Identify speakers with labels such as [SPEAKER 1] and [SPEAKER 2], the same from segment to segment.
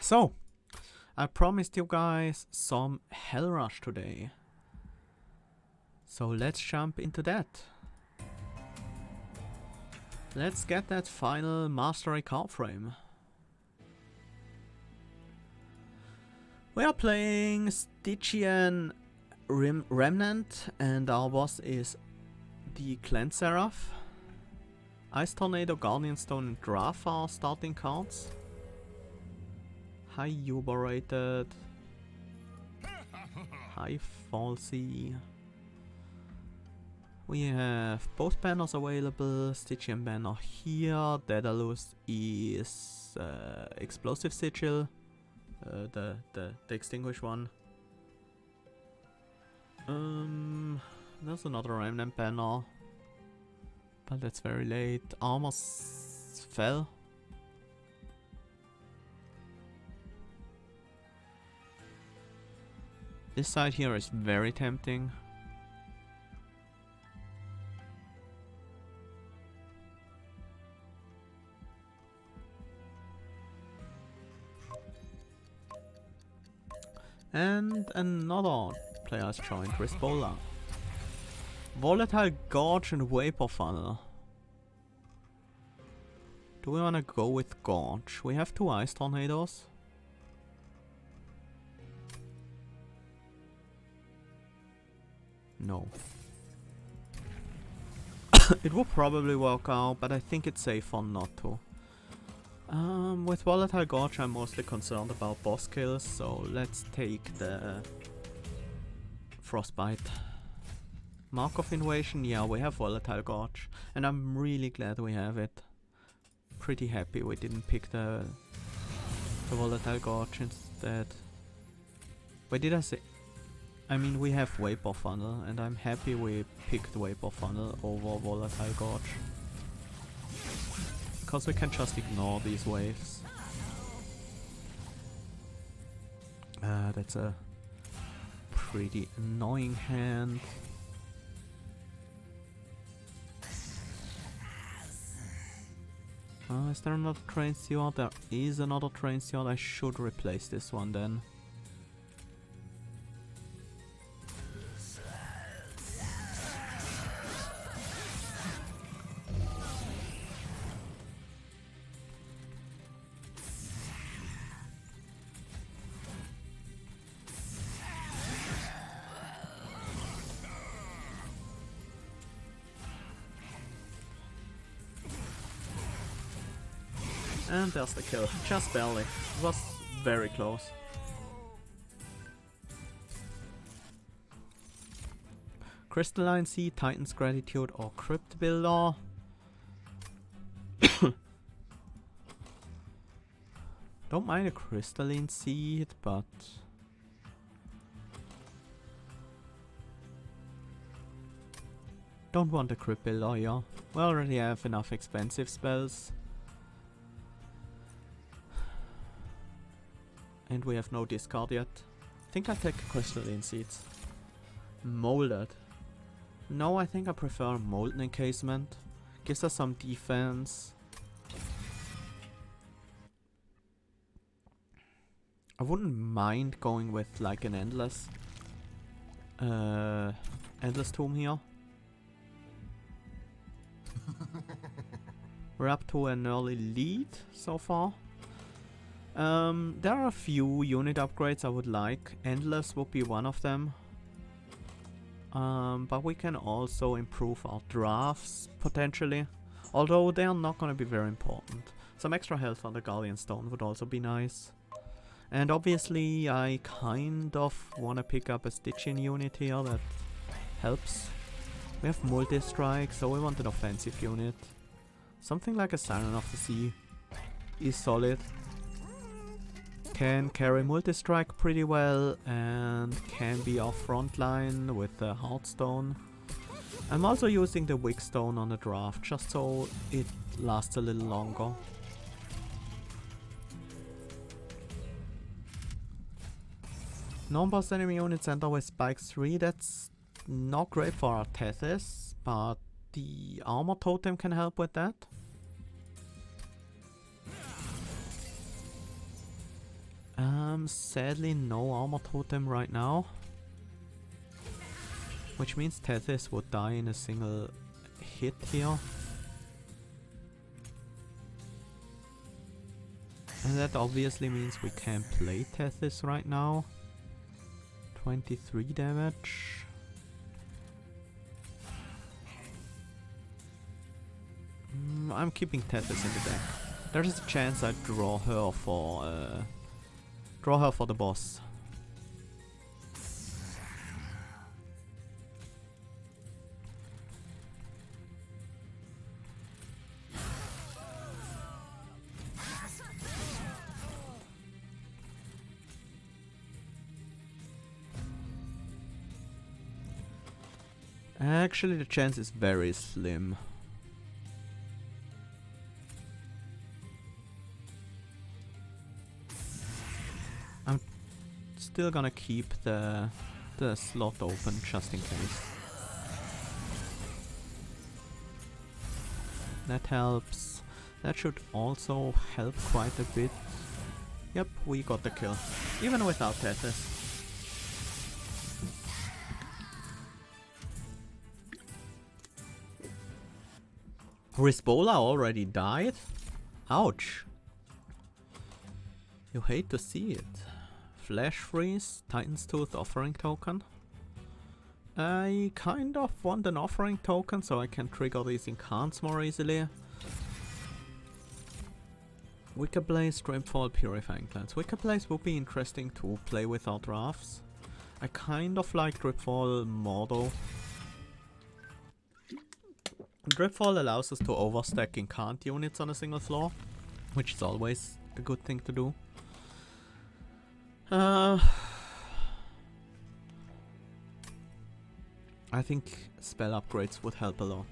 [SPEAKER 1] So, I promised you guys some Hell Rush today. So let's jump into that. Let's get that final mastery card frame. We are playing Stygian Remnant and our boss is the Clan Seraph. Ice Tornado, Guardian Stone and Graph are starting cards. Hi Uberated. Hi Falsey. We have both banners available. Stygian banner here. Daedalus is Explosive Sigil. The extinguished one. There's another Remnant banner. But that's very late. Armor fell. This side here is very tempting. And another player has joined, Risbola. Volatile Gorge and Vapor Funnel. Do we wanna go with Gorge? We have two Ice Tornadoes. No. It would probably work out, but I think it's safer not to. With Volatile Gorge I'm mostly concerned about boss kills, so let's take the Frostbite. Mark of Invasion, yeah, we have Volatile Gorge, and I'm really glad we have it. Pretty happy we didn't pick the Volatile Gorge instead. Wait, did I say? I mean, we have Vapor Funnel, and I'm happy we picked Vapor Funnel over Volatile Gorge. Because we can just ignore these waves. That's a pretty annoying hand. Is there another train steward? There is another train steward. I should replace this one then. And there's the kill, just barely. It was very close. Crystalline Sea, Titan's Gratitude or Crypt Builder. Don't mind a Crystalline Seed, but don't want a Crypt Builder, yeah. We already have enough expensive spells. And we have no discard yet. I think I take Crystalline Seeds. Molded. No, I think I prefer Molten Encasement. Gives us some defense. I wouldn't mind going with like an Endless Tomb here. We're up to an early lead so far. There are a few unit upgrades I would like. Endless would be one of them. But we can also improve our drafts potentially. Although they are not gonna be very important. Some extra health on the Guardian Stone would also be nice. And obviously I kind of wanna pick up a Stygian unit here that helps. We have multi-strike, so we want an offensive unit. Something like a Siren of the Sea is solid. Can carry multi-strike pretty well and can be our front line with the Heartstone. I'm also using the Wigstone on the draft just so it lasts a little longer. Non-boss enemy units enter with Spike 3, that's not great for our Tethys, but the Armor Totem can help with that. Sadly no armor totem right now. Which means Tethys would die in a single hit here. And that obviously means we can't play Tethys right now. 23 damage. I'm keeping Tethys in the deck. There's a chance I draw her for the boss. Actually, the chance is very slim. I'm still gonna keep the slot open just in case. That helps. That should also help quite a bit. Yep, we got the kill. Even without Tethys. Risbola already died? Ouch. You hate to see it. Flash Freeze, Titan's Tooth offering token. I kind of want an offering token so I can trigger these Incants more easily. Wicked Blaze, Dreamfall, Purifying Glance. Wicked Blaze would be interesting to play without drafts. I kind of like Dripfall more though. Dripfall allows us to overstack Incant units on a single floor, which is always a good thing to do. I think spell upgrades would help a lot,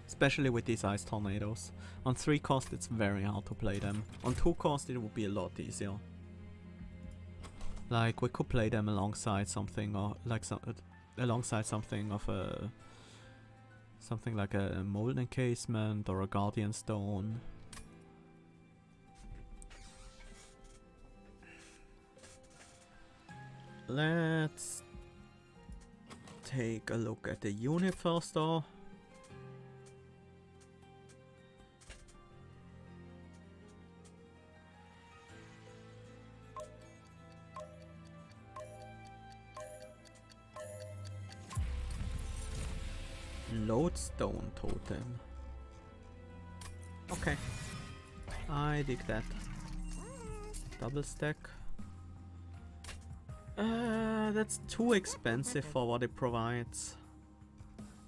[SPEAKER 1] especially with these Ice Tornadoes. On 3 cost it's very hard to play them. On 2 cost it would be a lot easier. Like we could play them alongside something, or like alongside something of a something like a Molten Encasement or a Guardian Stone. Let's take a look at the unit first though. Lodestone Totem. Okay. I dig that. Double stack. That's too expensive for what it provides.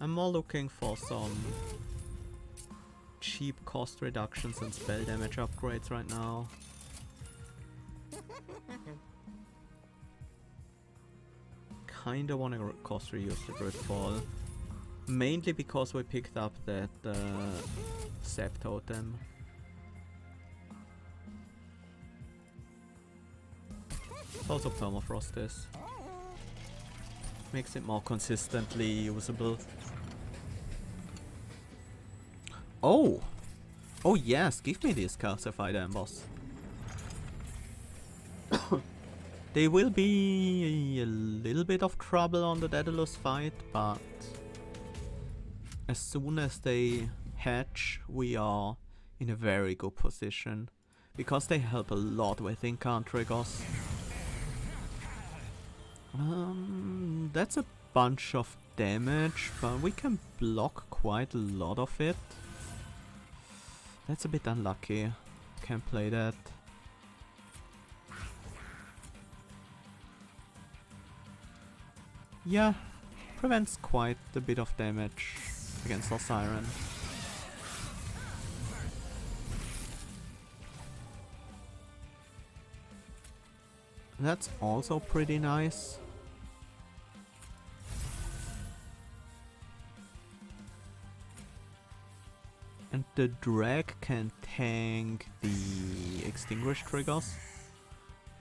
[SPEAKER 1] I'm more looking for some cheap cost reductions and spell damage upgrades right now. Kinda wanna cost reuse the Dreadfall. Mainly because we picked up that Sap Totem. Also Permafrost is. Makes it more consistently usable. Oh! Oh yes, give me these calcified embers. They will be a little bit of trouble on the Daedalus fight, but as soon as they hatch, we are in a very good position. Because they help a lot with Incant triggers. That's a bunch of damage, but we can block quite a lot of it. That's a bit unlucky. Can't play that. Yeah, prevents quite a bit of damage against our Siren. That's also pretty nice. And the drag can tank the extinguish triggers.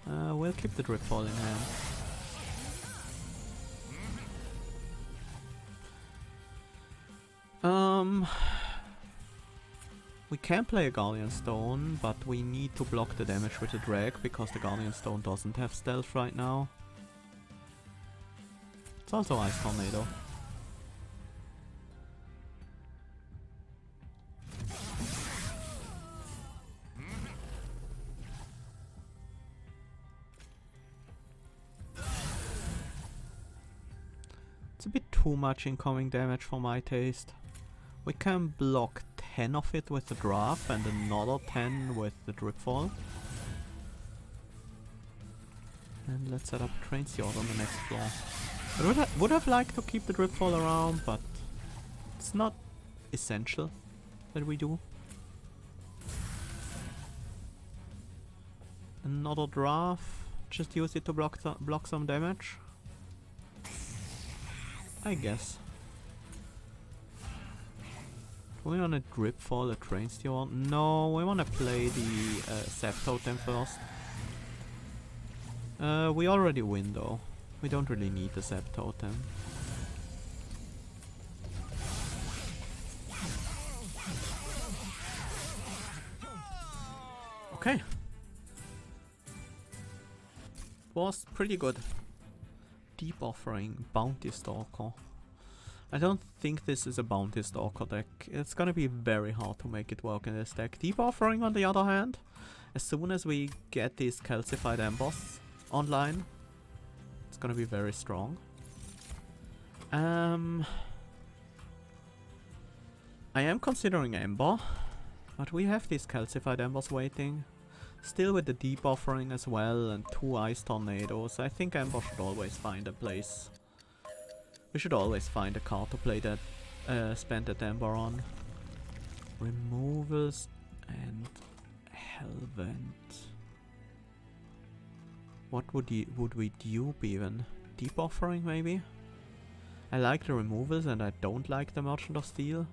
[SPEAKER 1] We'll keep the Dripfall in hand. We can play a Guardian Stone, but we need to block the damage with the Drag because the Guardian Stone doesn't have stealth right now. It's also Ice Tornado. It's a bit too much incoming damage for my taste. We can block 10 of it with the draft and another 10 with the Dripfall. And let's set up a Train Steward on the next floor. I would have liked to keep the Dripfall around, but it's not essential that we do. Another draft. Just use it to block some damage. I guess. Do we want to Dripfall a Train Steward? No, we want to play the Sap Totem first. We already win though. We don't really need the Sap Totem. Okay. Was pretty good. Deep Offering, Bounty Stalker. I don't think this is a Bounty Stalker deck. It's gonna be very hard to make it work in this deck. Deep Offering, on the other hand, as soon as we get these Calcified Embers online, it's gonna be very strong. I am considering Ember, but we have these Calcified Embers waiting. Still with the Deep Offering as well and 2 Ice Tornadoes. I think Ember should always find a place. We should always find a card to play that, spend that Ember on. Removals and Hellvent. What would we dupe even? Deep Offering maybe? I like the removals and I don't like the Merchant of Steel.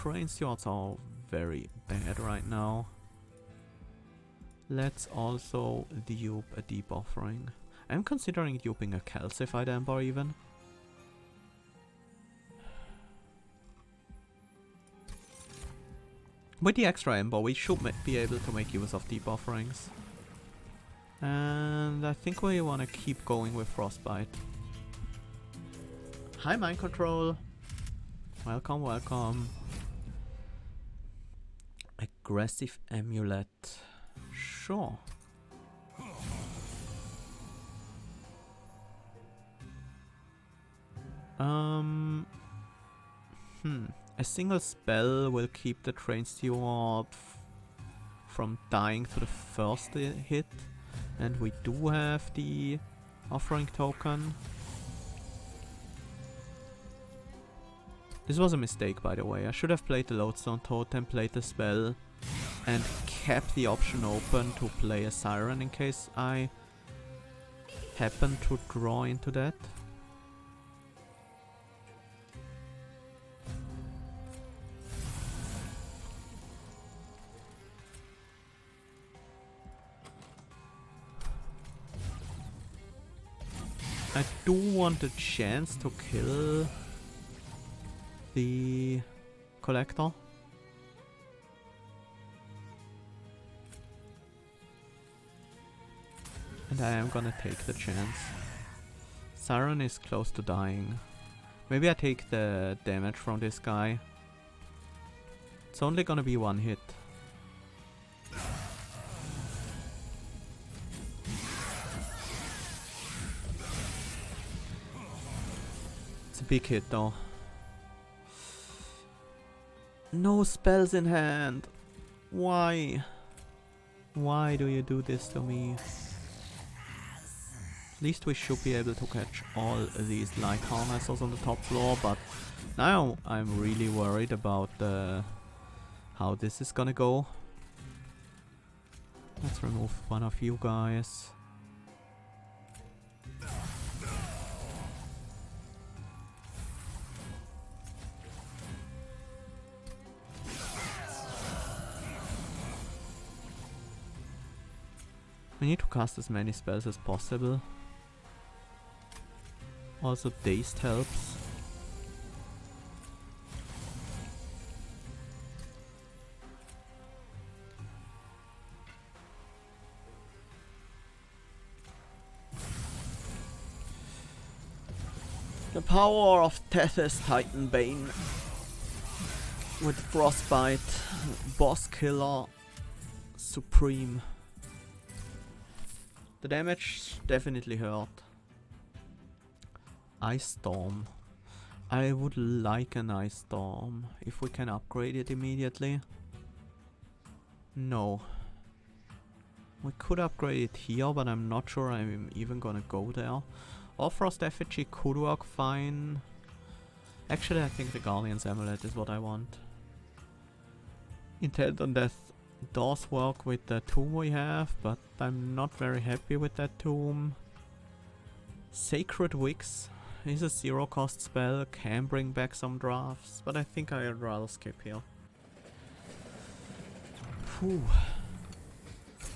[SPEAKER 1] Train Stewards are very bad right now. Let's also dupe a Deep Offering. I'm considering duping a Calcified Ember even. With the extra Ember we should be able to make use of Deep Offerings. And I think we want to keep going with Frostbite. Hi Mind Control! Welcome, welcome. Aggressive Amulet. Sure. A single spell will keep the Train Steward from dying to the first hit. And we do have the Offering Token. This was a mistake, by the way. I should have played the Lodestone Totem, played the spell, and kept the option open to play a Siren in case I happen to draw into that. I do want a chance to kill the Collector. And I am gonna take the chance. Siren is close to dying. Maybe I take the damage from this guy. It's only gonna be one hit. It's a big hit though. No spells in hand. Why? Why do you do this to me? At least we should be able to catch all these light harnessers on the top floor, but now I'm really worried about how this is gonna go. Let's remove one of you guys. We need to cast as many spells as possible. Also, Dazed helps. The power of Tethys Titanbane with Frostbite, Boss Killer, Supreme. The damage definitely hurt. Ice Storm. I would like an Ice Storm if we can upgrade it immediately. No. We could upgrade it here, but I'm not sure I'm even gonna go there. Or Frost Effigy could work fine. Actually, I think the Guardian's Amulet is what I want. Intent on Death does work with the tomb we have, but I'm not very happy with that tomb. Sacred Wicks is a 0 cost spell, can bring back some drafts, but I think I'd rather skip here. Phew.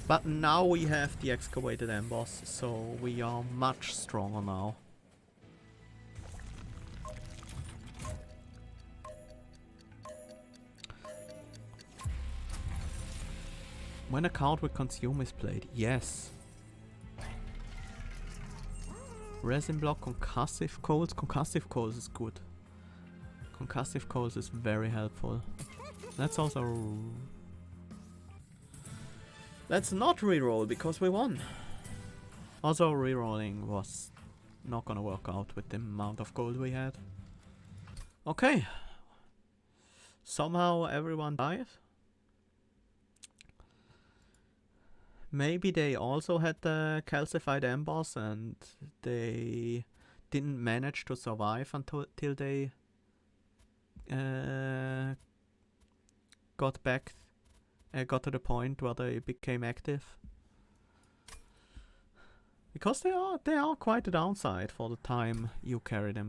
[SPEAKER 1] But now we have the Excavated Embers, so we are much stronger now. When a card with Consume is played, yes. Resin Block, Concussive Coals. Concussive Coals is good. Concussive Coals is very helpful. Let's also... Let's not reroll because we won. Also, rerolling was not gonna work out with the amount of gold we had. Okay. Somehow everyone died. Maybe they also had the calcified embers and they didn't manage to survive until they got back. Got to the point where they became active. Because they are quite a downside for the time you carry them